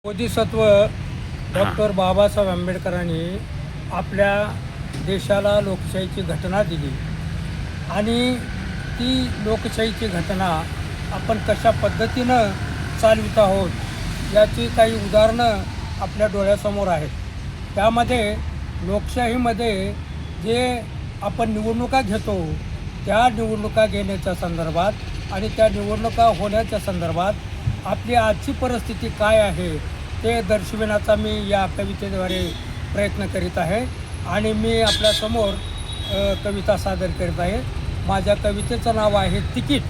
Bodhisattva doctor Babasaheb आंबेडकरांनी आपल्या देशाला लोकशाहीची घटना दिली आणि ती लोकशाहीची घटना आपण कशा पद्धतीनं चालवित आहोत याची काही उदाहरणं आपल्या डोळ्यासमोर आहेत. त्यामध्ये लोकशाहीमध्ये जे आपण निवडणुका घेतो त्या निवडणुका घेण्याच्या संदर्भात आणि त्या निवडणुका होण्याच्या संदर्भात आपली आजची परिस्थिती काय आहे ते दर्शविण्याचा मी या कवितेद्वारे प्रयत्न करीत आहे आणि मी आपल्यासमोर कविता सादर करीत आहे. माझ्या कवितेचं नाव आहे तिकीट.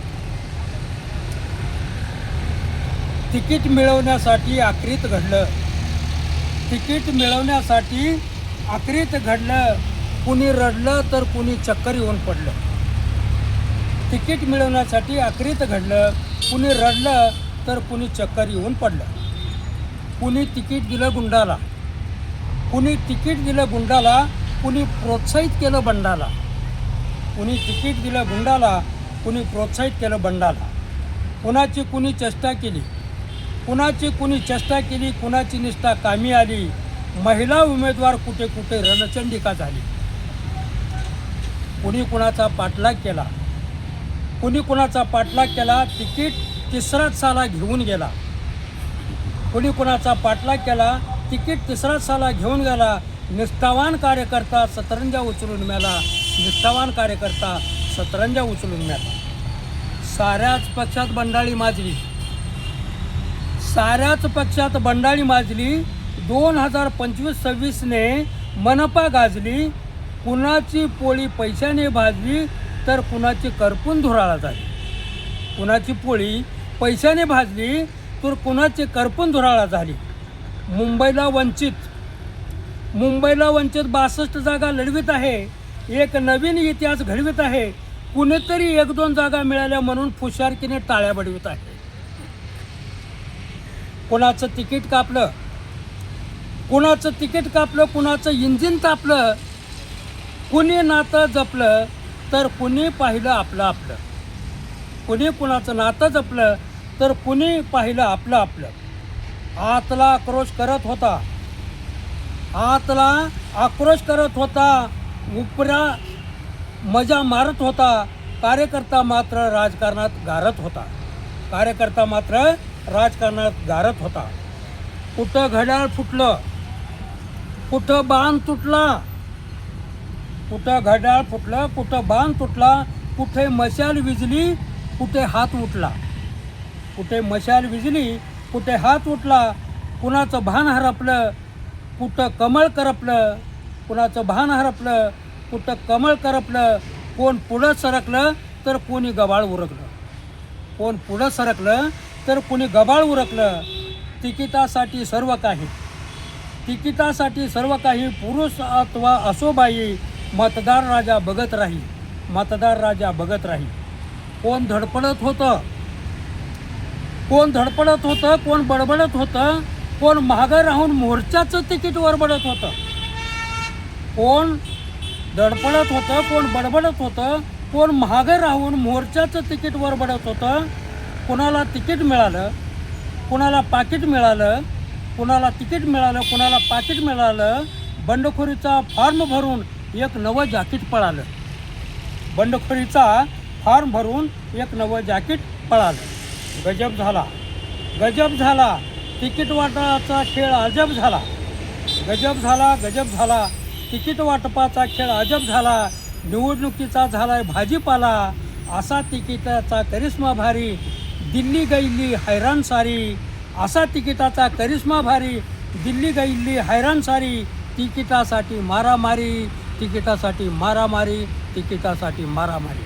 तिकीट मिळवण्यासाठी आखरीत घडलं, तिकीट मिळवण्यासाठी आखरीत घडलं, कुणी रडलं तर कुणी चक्कर येऊन पडलं. तिकीट मिळवण्यासाठी आखरीत घडलं, कुणी रडलं तर कुणी चक्कर येऊन पडलं. कुणी तिकीट दिलं गुंडाला, कुणी तिकीट दिलं गुंडाला, कुणी प्रोत्साहित केलं बंडाला. कुणी तिकीट दिलं गुंडाला, कुणी प्रोत्साहित केलं बंडाला. कुणाची कुणी चेष्टा केली, कुणाची कुणी चेष्टा केली, कुणाची निष्ठा कामी आली. महिला उमेदवार कुठे कुठे रणचंडिका झाली. कुणी कुणाचा पाठलाग केला, कुणी कुणाचा पाठलाग केला, तिकीट तिसराच साला घेऊन गेला. कुणी कुणाचा पाठलाग केला, तिकीट तिसराच साला घेऊन गेला. निष्ठावान कार्यकर्ता सतरंजा उचलून मेला, निष्ठावान कार्यकर्ता सतरंजा उचलून मेला. साऱ्याच पक्षात बंडाळी माजली, साऱ्याच पक्षात बंडाळी माजली. 2025-26ने मनपा गाजली. कुणाची पोळी पैशाने भाजली तर कुणाची करपून धुराळा झाली. कुणाची पोळी पैशाने भाजली तर कुणाची करपून धुराळा झाली. मुंबईला वंचित 62 जागा लढवित आहे. एक नवीन इतिहास घडवित आहे. कुणीतरी 1-2 जागा मिळाल्या म्हणून फुशारकीने टाळ्या बडवित आहे. कुणाचं तिकीट कापलं, कुणाचं तिकीट कापलं, कुणाचं इंजिन तापलं. कुणी नातं जपलं तर कुणी पाहिलं आपलं आपलं. कुणी कुणाचं नातं जपलं तर कुणी पाहिलं आपलं आपलं. आतला आक्रोश करत होता, आतला आक्रोश करत होता, उपरा मजा मारत होता. कार्यकर्ता मात्र राजकारणात गारत होता, कार्यकर्ता मात्र राजकारणात गारत होता. कुठं घड्याळ फुटलं, कुठं बाण तुटला, कुठं घड्याळ फुटलं, कुठं बाण तुटला. कुठे मशाल विजली, कुठे हात उठला. कुठे मशाल विजली, कुठे हात उठला. कुणाचं भान हरपलं, कुठं कमळ करपलं. कुणाचं भान हरपलं, कुठं कमळ करपलं. कोण पुढं सरकलं तर कोणी गबाळ उरकलं, कोण पुढं सरकलं तर कोणी गबाळ उरकलं. तिकिटासाठी सर्व काही, तिकिटासाठी सर्व काही. पुरुष अथवा असो बाई, मतदार राजा बघत राही, मतदार राजा बघत राही. कोण धडपडत होतं, कोण धडपडत होतं, कोण बडबडत होतं. कोण मागं राहून मोर्चाचं तिकीट वरबडत होतं. कोण धडपडत होतं, कोण बडबडत होतं. कोण मागं राहून मोर्चाचं तिकीट वरबडत होतं. कुणाला तिकीट मिळालं, कुणाला पाकीट मिळालं, कुणाला तिकीट मिळालं, कुणाला पाकीट मिळालं. बंडखोरीचा फॉर्म भरून एक नवं जॅकेट पळालं, बंडखोरीचा फॉर्म भरून एक नवं जॅकेट पळालं. गजब झाला, गजब झाला. तिकीट वाटपाचा खेळ अजब झाला, गजब झाला, गजब झाला. तिकीट वाटपाचा खेळ अजब झाला. निवडणुकीचा झालाय भाजीपाला. असा तिकिटाचा करिश्मा भारी, दिल्ली गैली हैराण सारी. असा तिकिटाचा करिश्मा भारी, दिल्ली गैली हैराण सारी. तिकिटासाठी मारामारी, तिकिटासाठी मारामारी, तिकिटासाठी मारामारी.